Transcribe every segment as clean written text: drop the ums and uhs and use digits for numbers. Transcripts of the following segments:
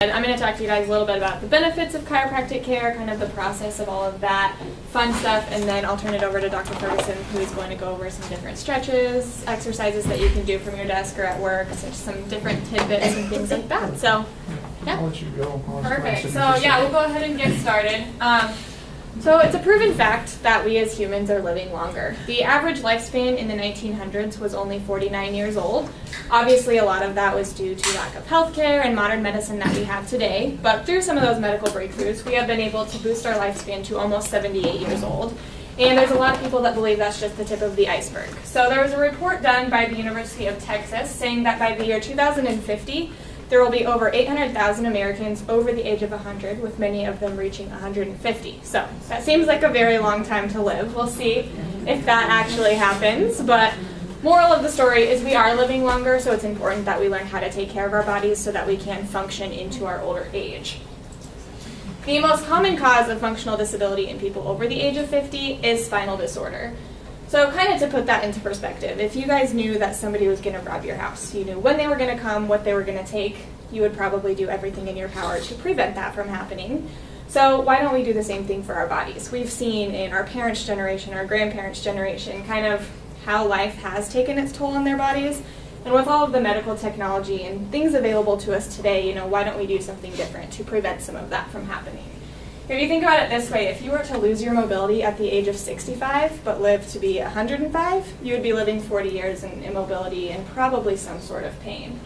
I'm going to talk to you guys a little bit about the benefits of chiropractic care, kind of the process of all of that fun stuff, and then I'll turn it over to Dr. Ferguson, who is going to go over some different stretches, exercises that you can do from your desk or at work, some different tidbits and things like that. So, yeah. I'll let you go. Perfect. So, yeah, we'll go ahead and get started. So it's a proven fact that we as humans are living longer. The average lifespan in the 1900s was only 49 years old. Obviously, a lot of that was due to lack of healthcare and modern medicine that we have today, but through some of those medical breakthroughs, we have been able to boost our lifespan to almost 78 years old. And there's a lot of people that believe that's just the tip of the iceberg. So there was a report done by the University of Texas saying that by the year 2050, there will be over 800,000 Americans over the age of 100, with many of them reaching 150. So that seems like a very long time to live. We'll see if that actually happens. But moral of the story is we are living longer, so it's important that we learn how to take care of our bodies so that we can function into our older age. The most common cause of functional disability in people over the age of 50 is spinal disorder. So kind of to put that into perspective, if you guys knew that somebody was going to rob your house, you knew when they were going to come, what they were going to take, you would probably do everything in your power to prevent that from happening. So why don't we do the same thing for our bodies? We've seen in our parents' generation, our grandparents' generation, kind of how life has taken its toll on their bodies. And with all of the medical technology and things available to us today, why don't we do something different to prevent some of that from happening? If you think about it this way, if you were to lose your mobility at the age of 65 but live to be 105, you would be living 40 years in immobility and probably some sort of pain.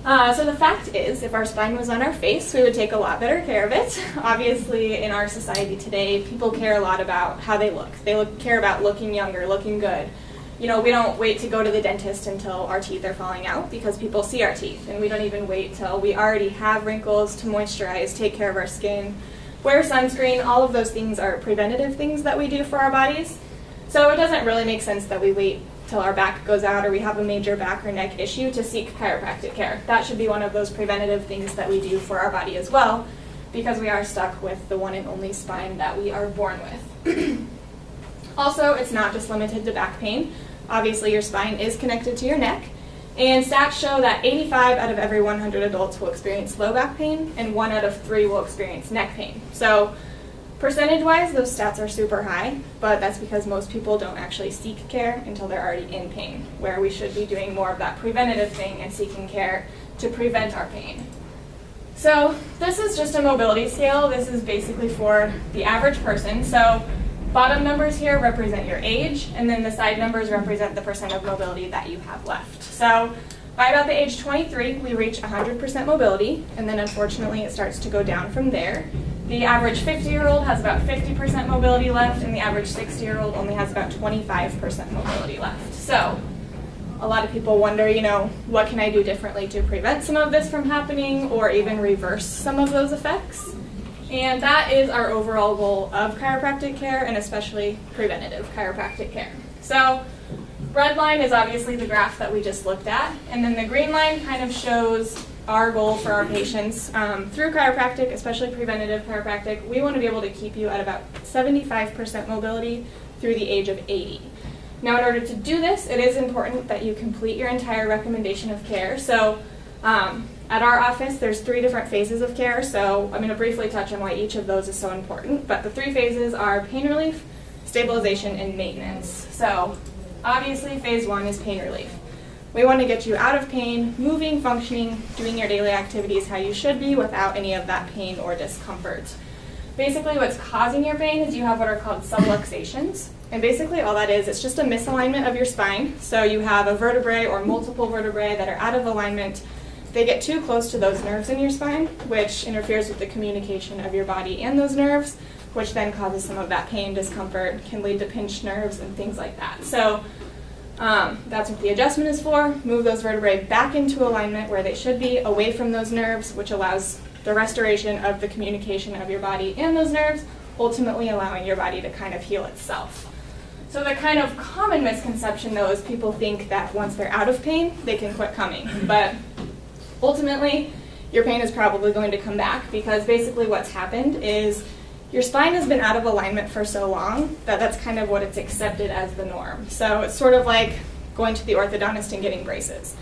So the fact is, if our spine was on our face, we would take a lot better care of it. Obviously, in our society today, people care a lot about how they look. They care about looking younger, looking good. We don't wait to go to the dentist until our teeth are falling out because people see our teeth. And we don't even wait till we already have wrinkles to moisturize, take care of our skin, wear sunscreen. All of those things are preventative things that we do for our bodies. So it doesn't really make sense that we wait till our back goes out or we have a major back or neck issue to seek chiropractic care. That should be one of those preventative things that we do for our body as well, because we are stuck with the one and only spine that we are born with. Also, it's not just limited to back pain. Obviously, your spine is connected to your neck. And stats show that 85 out of every 100 adults will experience low back pain, and 1 out of 3 will experience neck pain. So percentage-wise, those stats are super high, but that's because most people don't actually seek care until they're already in pain, where we should be doing more of that preventative thing and seeking care to prevent our pain. So this is just a mobility scale. This is basically for the average person. So bottom numbers here represent your age, and then the side numbers represent the percent of mobility that you have left. So by about the age 23, we reach 100% mobility, and then unfortunately it starts to go down from there. The average 50-year-old has about 50% mobility left, and the average 60-year-old only has about 25% mobility left. So a lot of people wonder, what can I do differently to prevent some of this from happening or even reverse some of those effects? And that is our overall goal of chiropractic care, and especially preventative chiropractic care. So red line is obviously the graph that we just looked at, and then the green line kind of shows our goal for our patients. Through chiropractic, especially preventative chiropractic, we want to be able to keep you at about 75% mobility through the age of 80. Now, in order to do this, it is important that you complete your entire recommendation of care. So at our office, there's 3 different phases of care, so I'm going to briefly touch on why each of those is so important. But the 3 phases are pain relief, stabilization, and maintenance. So obviously, phase 1 is pain relief. We want to get you out of pain, moving, functioning, doing your daily activities how you should be without any of that pain or discomfort. Basically, what's causing your pain is you have what are called subluxations. And basically all that is, it's just a misalignment of your spine. So you have a vertebrae or multiple vertebrae that are out of alignment. They get too close to those nerves in your spine, which interferes with the communication of your body and those nerves, which then causes some of that pain, discomfort, can lead to pinched nerves and things like that. So that's what the adjustment is for. Move those vertebrae back into alignment where they should be, away from those nerves, which allows the restoration of the communication of your body and those nerves, ultimately allowing your body to kind of heal itself. So the kind of common misconception, though, is people think that once they're out of pain, they can quit coming. But ultimately, your pain is probably going to come back, because basically what's happened is your spine has been out of alignment for so long that that's kind of what it's accepted as the norm. So it's sort of like going to the orthodontist and getting braces.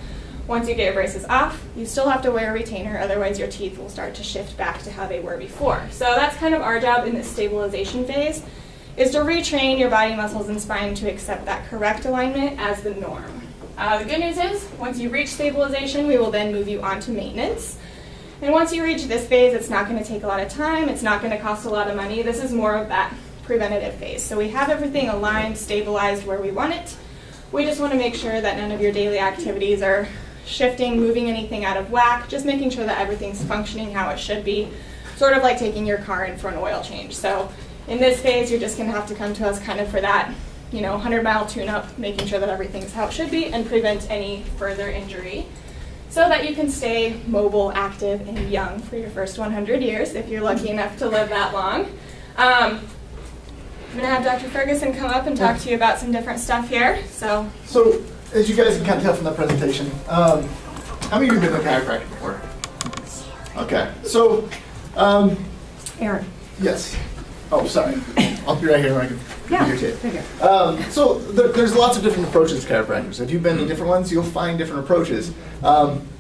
Once you get your braces off, you still have to wear a retainer, otherwise your teeth will start to shift back to how they were before. So that's kind of our job in this stabilization phase, is to retrain your body muscles and spine to accept that correct alignment as the norm. The good news is, once you reach stabilization, we will then move you on to maintenance. And once you reach this phase, it's not going to take a lot of time, it's not going to cost a lot of money. This is more of that preventative phase. So we have everything aligned, stabilized where we want it. We just want to make sure that none of your daily activities are shifting, moving anything out of whack, just making sure that everything's functioning how it should be, sort of like taking your car in for an oil change. So in this phase, you're just going to have to come to us kind of for that 100-mile tune-up, making sure that everything's how it should be and prevent any further injury so that you can stay mobile, active, and young for your first 100 years if you're lucky enough to live that long. I'm going to have Dr. Ferguson come up and talk to you about some different stuff here. So as you guys can kind of tell from the presentation, how many of you have been to a chiropractor before? Okay, so Aaron. Yes. Oh, sorry. I'll be right here when I can Yeah, your tape. right here. So there's lots of different approaches to chiropractors. If you've been to different ones, you'll find different approaches.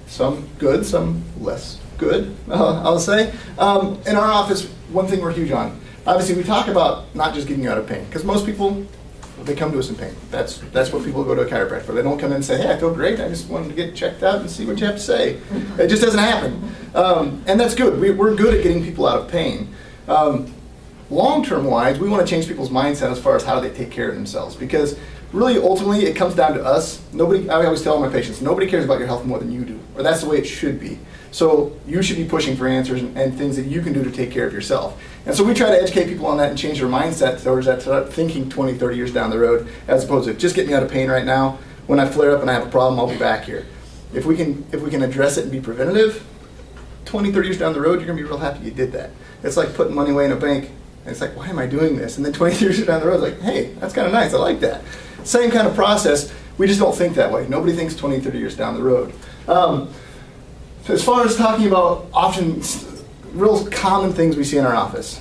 Some good, some less good, I'll say. In our office, one thing we're huge on, obviously we talk about not just getting you out of pain, because most people, they come to us in pain. That's what people go to a chiropractor for. They don't come in and say, hey, I feel great, I just wanted to get checked out and see what you have to say. It just doesn't happen. And that's good. We're good at getting people out of pain. Long-term wise, we want to change people's mindset as far as how they take care of themselves, because really ultimately it comes down to us. I always tell my patients, nobody cares about your health more than you do, or that's the way it should be. So you should be pushing for answers and things that you can do to take care of yourself. And so we try to educate people on that and change their mindset towards that, start thinking 20, 30 years down the road, as opposed to just get me out of pain right now. When I flare up and I have a problem, I'll be back here. If we can address it and be preventative, 20, 30 years down the road, you're going to be real happy you did that. It's like putting money away in a bank. And it's like, why am I doing this? And then 20 years down the road, it's like, hey, that's kind of nice. I like that. Same kind of process. We just don't think that way. Nobody thinks 20, 30 years down the road. As far as talking about often real common things we see in our office,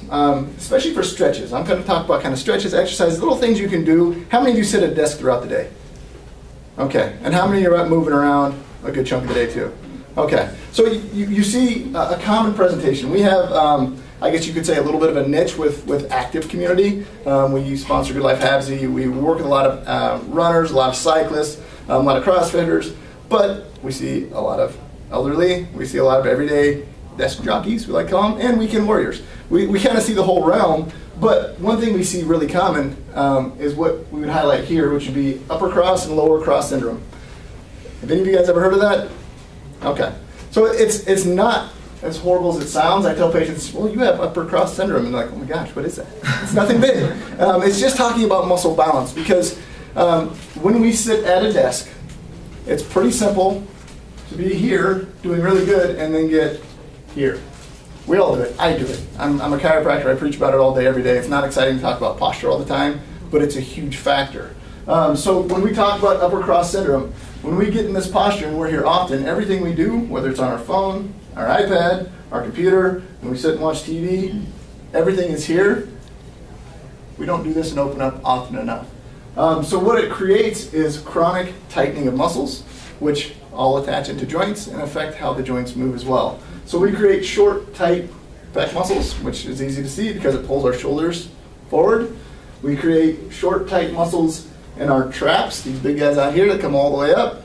especially for stretches. I'm going to talk about kind of stretches, exercises, little things you can do. How many of you sit at a desk throughout the day? Okay. And how many are out moving around a good chunk of the day too? Okay. So you see a common presentation. We have I guess you could say a little bit of a niche with active community. We sponsor Good Life Habsy. We work with a lot of runners, a lot of cyclists, a lot of CrossFitters, but we see a lot of elderly. We see a lot of everyday desk jockeys, we like to call them, and weekend warriors. We kind of see the whole realm, but one thing we see really common is what we would highlight here, which would be upper cross and lower cross syndrome. Have any of you guys ever heard of that? Okay. So it's not as horrible as it sounds. I tell patients, well, you have upper cross syndrome, and they're like, oh my gosh, what is that? It's nothing big. It's just talking about muscle balance, because when we sit at a desk, it's pretty simple to be here doing really good and then get here. We all do it. I do it. I'm a chiropractor. I preach about it all day, every day. It's not exciting to talk about posture all the time, but it's a huge factor. So when we talk about upper cross syndrome, when we get in this posture, and we're here often, everything we do, whether it's on our phone, our iPad, our computer, when we sit and watch TV, everything is here. We don't do this and open up often enough. So what it creates is chronic tightening of muscles, which all attach into joints and affect how the joints move as well. So we create short, tight back muscles, which is easy to see because it pulls our shoulders forward. We create short, tight muscles in our traps, these big guys out here that come all the way up,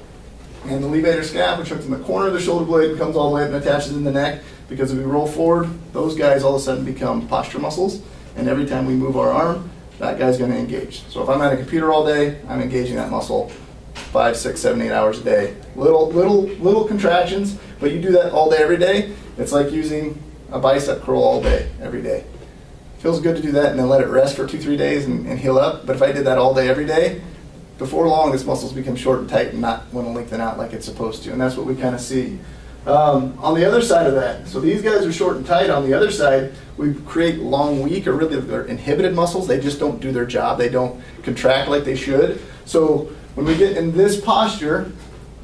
and the levator scap, which hooks in the corner of the shoulder blade and comes all the way up and attaches in the neck. Because if we roll forward, those guys all of a sudden become posture muscles, and every time we move our arm, that guy's going to engage. So if I'm at a computer all day, I'm engaging that muscle 5, 6, 7, 8 hours a day. Little contractions, but you do that all day, every day. It's like using a bicep curl all day, every day. Feels good to do that and then let it rest for 2-3 days and heal up. But if I did that all day, every day, before long, this muscles become short and tight and not want to lengthen out like it's supposed to. And that's what we kind of see. On the other side of that, so these guys are short and tight. On the other side, we create long, weak, or really they're inhibited muscles. They just don't do their job. They don't contract like they should. So when we get in this posture,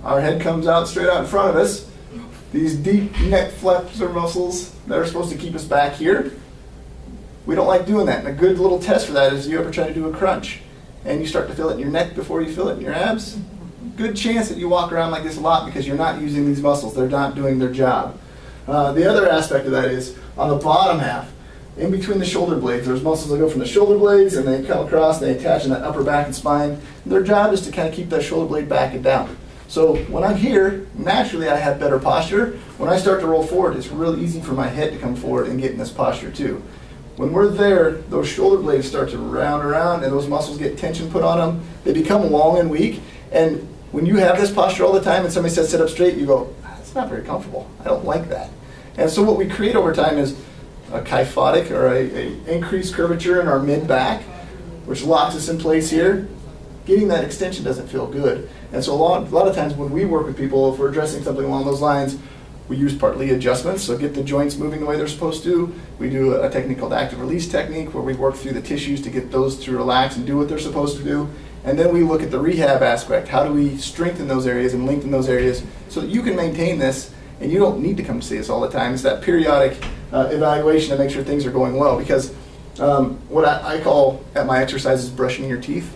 our head comes out straight out in front of us. These deep neck flexor muscles that are supposed to keep us back here, we don't like doing that. And a good little test for that is you ever try to do a crunch and you start to feel it in your neck before you feel it in your abs. good chance that you walk around like this a lot because you're not using these muscles. They're not doing their job. The other aspect of that is on the bottom half, in between the shoulder blades, there's muscles that go from the shoulder blades and they come across and they attach in that upper back and spine. Their job is to kind of keep that shoulder blade back and down. So when I'm here, naturally I have better posture. When I start to roll forward, it's really easy for my head to come forward and get in this posture too. When we're there, those shoulder blades start to round around and those muscles get tension put on them. They become long and weak. And when you have this posture all the time and somebody says sit up straight, you go, it's not very comfortable. I don't like that. And so what we create over time is a kyphotic, or a increased curvature in our mid-back, which locks us in place here. Getting that extension doesn't feel good. And so a lot of times when we work with people, if we're addressing something along those lines, we use partly adjustments, so get the joints moving the way they're supposed to. We do a technique called active release technique, where we work through the tissues to get those to relax and do what they're supposed to do. And then we look at the rehab aspect. How do we strengthen those areas and lengthen those areas so that you can maintain this and you don't need to come see us all the time. It's that periodic evaluation to make sure things are going well, because what I call at my exercises brushing your teeth,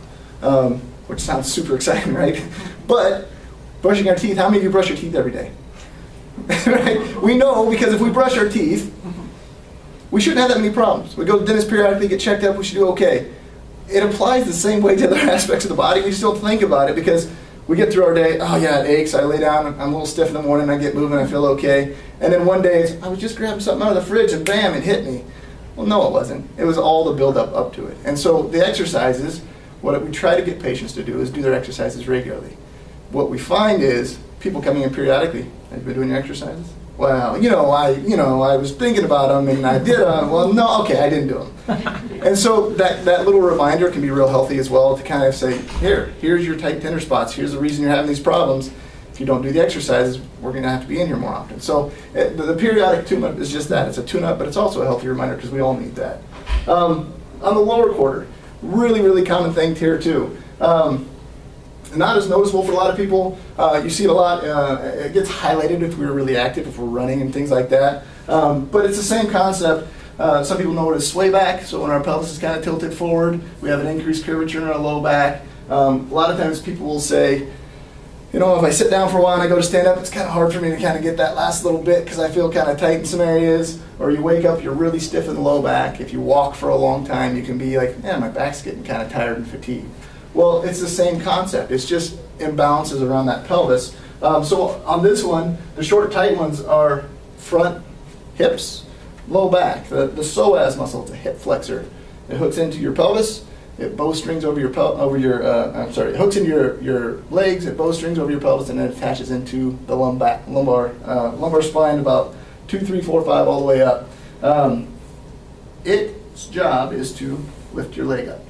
which sounds super exciting, right? But brushing our teeth, how many of you brush your teeth every day? Right? We know, because if we brush our teeth, we shouldn't have that many problems. We go to the dentist periodically, get checked up, we should do okay. It applies the same way to other aspects of the body. We still think about it because we get through our day, oh yeah, it aches, I lay down, I'm a little stiff in the morning, I get moving, I feel okay. And then one day, I was just grabbing something out of the fridge and bam, it hit me. Well, no, it wasn't. It was all the build-up up to it. And so the exercises, what we try to get patients to do is do their exercises regularly. What we find is people coming in periodically, have you been doing your exercises? Well, I was thinking about them and I did them. Well, no, okay, I didn't do them. And so that little reminder can be real healthy as well, to kind of say, here's your tight tender spots. Here's the reason you're having these problems. If you don't do the exercises, we're going to have to be in here more often. So the periodic tune-up is just that. It's a tune-up, but it's also a healthy reminder because we all need that. On the lower quarter, really, really common thing here too. Not as noticeable for a lot of people. You see it a lot. It gets highlighted if we're really active, if we're running and things like that. But it's the same concept. Some people know it as sway back. So when our pelvis is kind of tilted forward, we have an increased curvature in our low back. A lot of times people will say, if I sit down for a while and I go to stand up, it's kind of hard for me to kind of get that last little bit because I feel kind of tight in some areas. Or you wake up, you're really stiff in the low back. If you walk for a long time, you can be like, my back's getting kind of tired and fatigued. Well, it's the same concept. It's just imbalances around that pelvis. So on this one, the short, tight ones are front hips, low back. The psoas muscle, it's a hip flexor. It hooks into your pelvis. It bowstrings over your it hooks into your legs. It bowstrings over your pelvis, and then it attaches into the lumbar spine about 2, 3, 4, 5 all the way up. Its job is to lift your leg up.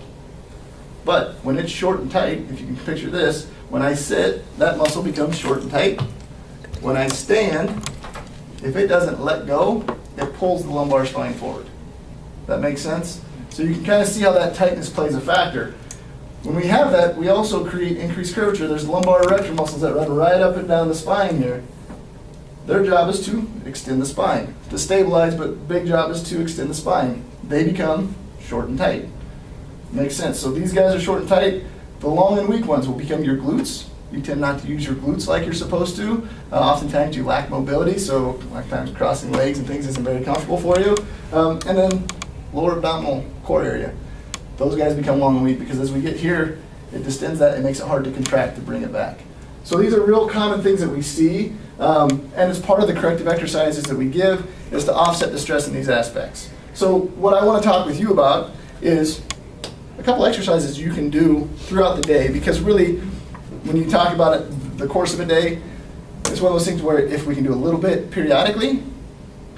But when it's short and tight, if you can picture this, when I sit, that muscle becomes short and tight. When I stand, if it doesn't let go, it pulls the lumbar spine forward. That makes sense? So you can kind of see how that tightness plays a factor. When we have that, we also create increased curvature. There's lumbar erector muscles that run right up and down the spine here. Their job is to extend the spine, to stabilize, but big job is to extend the spine. They become short and tight. Makes sense. So these guys are short and tight. The long and weak ones will become your glutes. You tend not to use your glutes like you're supposed to. Oftentimes you lack mobility, so a lot of times crossing legs and things isn't very comfortable for you. And then lower abdominal core area. Those guys become long and weak because as we get here, it distends that. It makes it hard to contract to bring it back. So these are real common things that we see. And as part of the corrective exercises that we give is to offset the stress in these aspects. So what I want to talk with you about is a couple exercises you can do throughout the day, because really, when you talk about it, the course of a day, it's one of those things where if we can do a little bit periodically,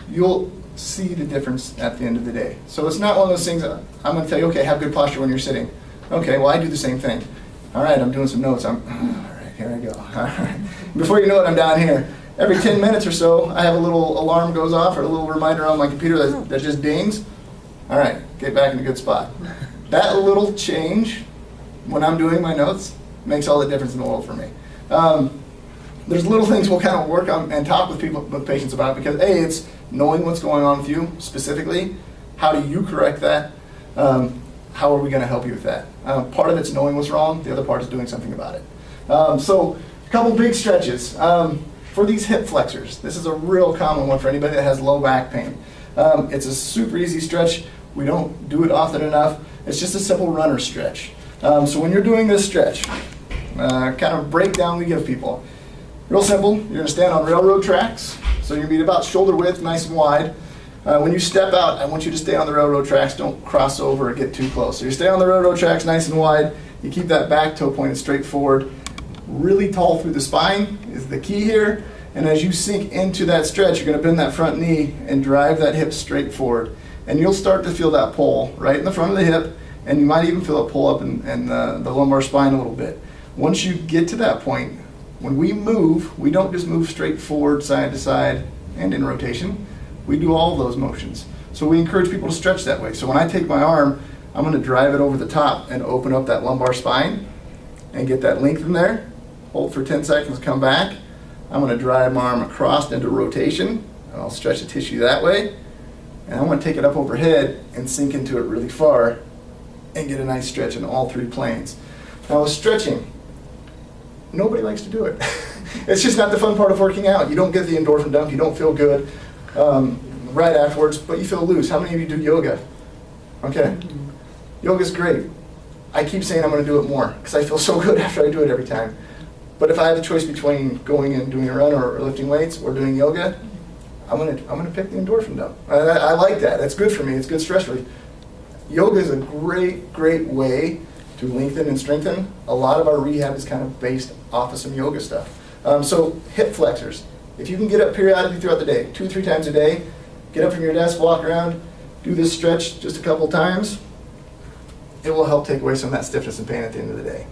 you'll see the difference at the end of the day. So it's not one of those things that I'm going to tell you, okay, have good posture when you're sitting. Okay, well, I do the same thing. All right, I'm doing some notes. All right, here I go. All right. Before you know it, I'm down here. Every 10 minutes or so, I have a little alarm goes off or a little reminder on my computer that just dings. All right, get back in a good spot. That little change, when I'm doing my notes, makes all the difference in the world for me. There's little things we'll kind of work on and talk with patients about, because A, it's knowing what's going on with you specifically. How do you correct that? How are we going to help you with that? Part of it's knowing what's wrong. The other part is doing something about it. So a couple big stretches. For these hip flexors, this is a real common one for anybody that has low back pain. It's a super easy stretch. We don't do it often enough. It's just a simple runner stretch. So when you're doing this stretch, kind of breakdown we give people. Real simple, you're going to stand on railroad tracks. So you're going to be about shoulder width, nice and wide. When you step out, I want you to stay on the railroad tracks. Don't cross over or get too close. So you stay on the railroad tracks nice and wide. You keep that back toe pointed straight forward. Really tall through the spine is the key here. And as you sink into that stretch, you're going to bend that front knee and drive that hip straight forward. And you'll start to feel that pull right in the front of the hip, and you might even feel it pull up in the lumbar spine a little bit. Once you get to that point, when we move, we don't just move straight forward, side to side, and in rotation. We do all of those motions. So we encourage people to stretch that way. So when I take my arm, I'm going to drive it over the top and open up that lumbar spine and get that length in there. Hold for 10 seconds, come back. I'm going to drive my arm across into rotation, and I'll stretch the tissue that way. And I'm going to take it up overhead and sink into it really far and get a nice stretch in all three planes. Now with stretching, nobody likes to do it. It's just not the fun part of working out. You don't get the endorphin dump, you don't feel good right afterwards, but you feel loose. How many of you do yoga? Okay. Yoga's great. I keep saying I'm going to do it more because I feel so good after I do it every time. But if I have a choice between going and doing a run or lifting weights or doing yoga, I'm gonna pick the endorphin dump. I like that. That's good for me. It's good stress relief. Yoga is a great way to lengthen and strengthen. A lot of our rehab is kind of based off of some yoga stuff. So hip flexors. If you can get up periodically throughout the day, 2-3 times a day, get up from your desk, walk around, do this stretch just a couple times, it will help take away some of that stiffness and pain at the end of the day.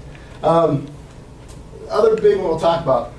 Other big one we'll talk about,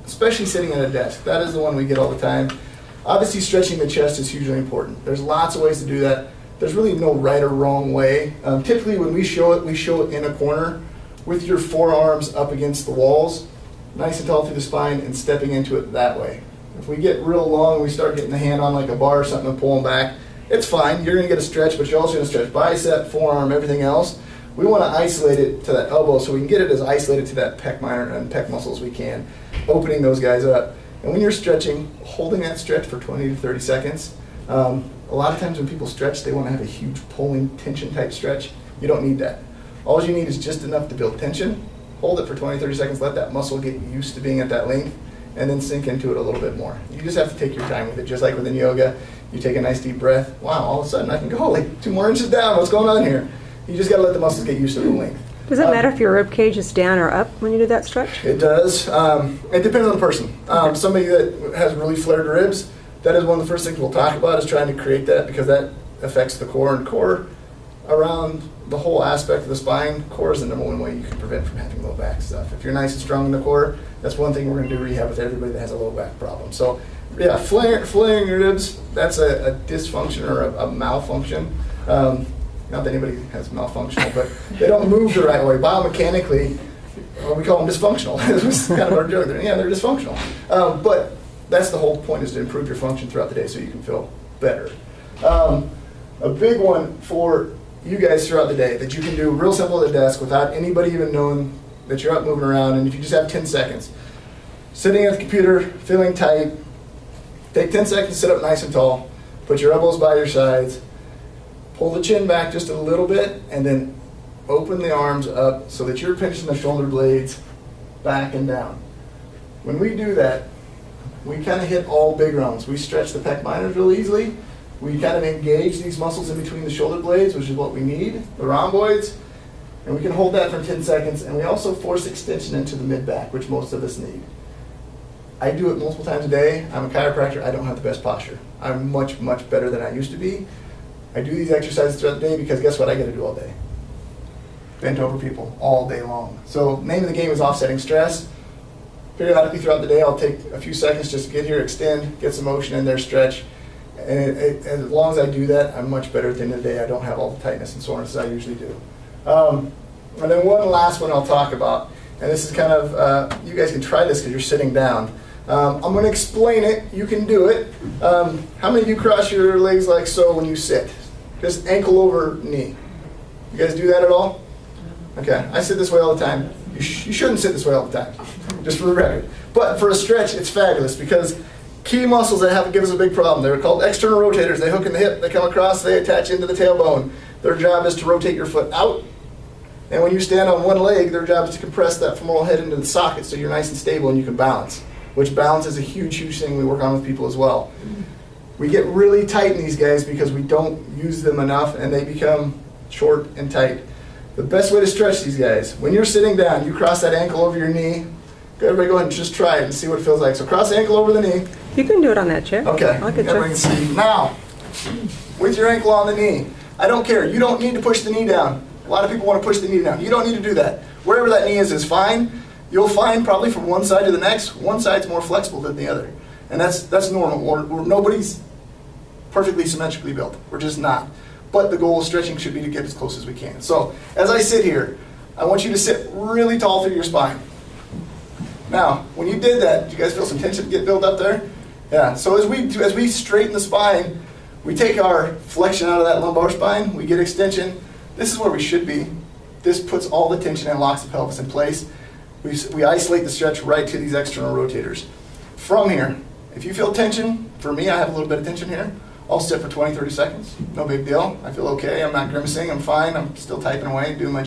especially sitting at a desk. That is the one we get all the time. Obviously, stretching the chest is hugely important. There's lots of ways to do that. There's really no right or wrong way. Typically, when we show it in a corner with your forearms up against the walls, nice and tall through the spine, and stepping into it that way. If we get real long, we start getting the hand on like a bar or something and pulling back, it's fine. You're going to get a stretch, but you're also going to stretch bicep, forearm, everything else. We want to isolate it to that elbow so we can get it as isolated to that pec minor and pec muscle as we can, opening those guys up. And when you're stretching, holding that stretch for 20 to 30 seconds. A lot of times when people stretch, they want to have a huge pulling tension type stretch. You don't need that. All you need is just enough to build tension. Hold it for 20, 30 seconds, let that muscle get used to being at that length, and then sink into it a little bit more. You just have to take your time with it, just like within yoga. You take a nice deep breath. Wow, all of a sudden I can go like 2 more inches down. What's going on here? You just got to let the muscles get used to the length. Does it matter if your rib cage is down or up when you do that stretch? It does. It depends on the person. Somebody that has really flared ribs, that is one of the first things we'll talk about, is trying to create that, because that affects the core. And core, around the whole aspect of the spine, core is the number one way you can prevent from having low back stuff. If you're nice and strong in the core, that's one thing we're going to do rehab with everybody that has a low back problem. So yeah, flaring your ribs, that's a dysfunction or a malfunction. Not that anybody has malfunctional, but they don't move the right way. Biomechanically, we call them dysfunctional. It's kind of our joke. Yeah, they're dysfunctional. But that's the whole point, is to improve your function throughout the day so you can feel better. A big one for you guys throughout the day that you can do real simple at the desk without anybody even knowing that you're up moving around, and if you just have 10 seconds. Sitting at the computer, feeling tight, take 10 seconds to sit up nice and tall, put your elbows by your sides, pull the chin back just a little bit, and then open the arms up so that you're pinching the shoulder blades back and down. When we do that, we kind of hit all big rounds. We stretch the pec minors real easily. We kind of engage these muscles in between the shoulder blades, which is what we need, the rhomboids, and we can hold that for 10 seconds, and we also force extension into the mid-back, which most of us need. I do it multiple times a day. I'm a chiropractor. I don't have the best posture. I'm much, much better than I used to be. I do these exercises throughout the day because guess what I get to do all day? Bent over people all day long. So name of the game is offsetting stress. Periodically throughout the day, I'll take a few seconds just to get here, extend, get some motion in there, stretch. And as long as I do that, I'm much better at the end of the day. I don't have all the tightness and soreness as I usually do. And then one last one I'll talk about, and this is kind of, you guys can try this because you're sitting down. I'm going to explain it. You can do it. How many of you cross your legs like so when you sit? Just ankle over knee. You guys do that at all? Okay, I sit this way all the time. You shouldn't sit this way all the time, just for the record. But for a stretch, it's fabulous because key muscles that give us a big problem. They're called external rotators. They hook in the hip, they come across, they attach into the tailbone. Their job is to rotate your foot out. And when you stand on one leg, their job is to compress that femoral head into the socket so you're nice and stable and you can balance, which balance is a huge, huge thing we work on with people as well. We get really tight in these guys because we don't use them enough and they become short and tight. The best way to stretch these guys, when you're sitting down, you cross that ankle over your knee. Everybody go ahead and just try it and see what it feels like. So cross the ankle over the knee. You can do it on that chair. Okay, I could everybody can see. Now, with your ankle on the knee, I don't care. You don't need to push the knee down. A lot of people want to push the knee down. You don't need to do that. Wherever that knee is fine. You'll find probably from one side to the next, one side's more flexible than the other. And that's normal. Nobody's perfectly symmetrically built. We're just not. But the goal of stretching should be to get as close as we can. So as I sit here, I want you to sit really tall through your spine. Now, when you did that, did you guys feel some tension get built up there? Yeah, so as we straighten the spine, we take our flexion out of that lumbar spine, we get extension. This is where we should be. This puts all the tension and locks the pelvis in place. We isolate the stretch right to these external rotators. From here, if you feel tension, for me, I have a little bit of tension here. I'll sit for 20, 30 seconds. No big deal. I feel okay. I'm not grimacing. I'm fine. I'm still typing away, doing my